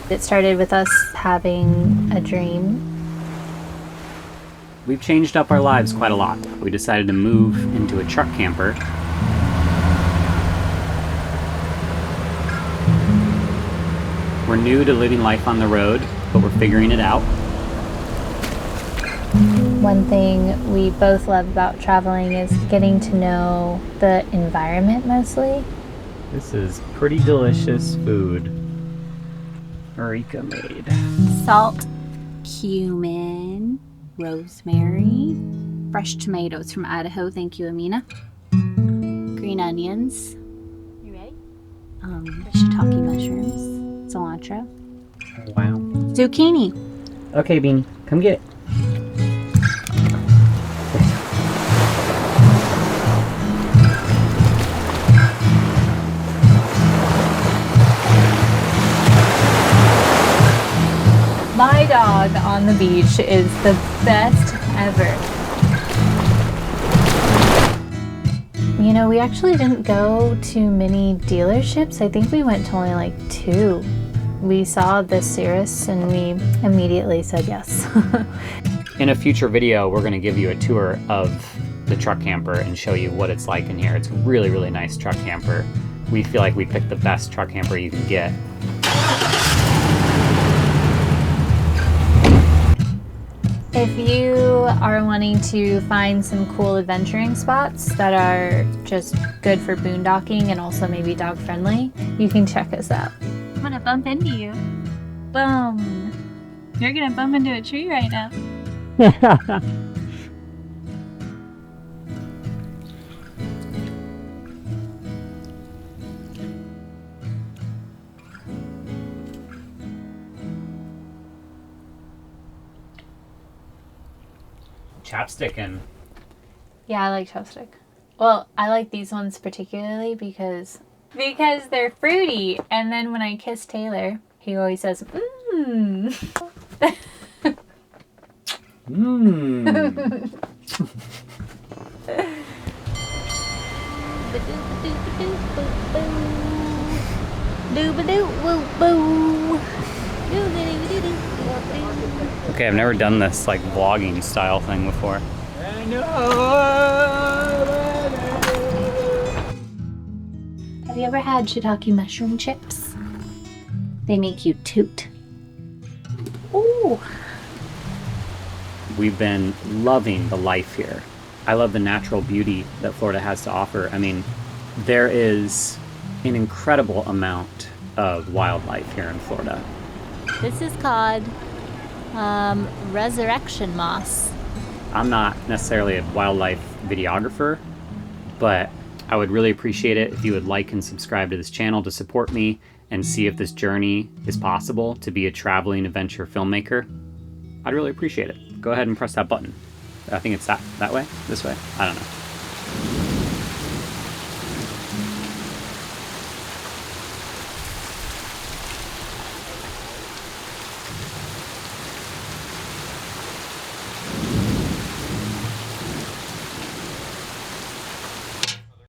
It started with us having a dream. We've changed up our lives quite a lot. We decided to move into a truck camper. We're new to living life on the road, but we're figuring it out. One thing we both love about traveling is getting to know the environment mostly. This is pretty delicious food Marika made. Salt, cumin, rosemary, fresh tomatoes from Idaho. Thank you, Amina. Green onions. You ready? Shiitake mushrooms, cilantro, Wow. zucchini. Okay, Beanie, come get it. My dog on the beach is the best ever. You know, we actually didn't go to many dealerships. I think we went to only like 2. We saw the Cirrus and we immediately said yes. In a future video, we're going to give you a tour of the truck camper and show you what it's like in here. It's a really, really nice truck camper. We feel like we picked the best truck camper you can get. If you are wanting to find some cool adventuring spots that are just good for boondocking and also maybe dog friendly, you can check us out. I'm gonna bump into you. Boom. You're gonna bump into a tree right now. Chapstickin'. Yeah, I like chopstick. Well, I like these ones particularly because they're fruity. And then when I kiss Taylor, he always says, mmm. Mmm. Okay, I've never done this like vlogging style thing before. Have you ever had shiitake mushroom chips? They make you toot. Ooh. We've been loving the life here. I love the natural beauty that Florida has to offer. I mean, there is an incredible amount of wildlife here in Florida. This is called resurrection moss. I'm not necessarily a wildlife videographer, but I would really appreciate it if you would like and subscribe to this channel to support me and see if this journey is possible to be a traveling adventure filmmaker. I'd really appreciate it. Go ahead and press that button. I think it's that way, this way, I don't know.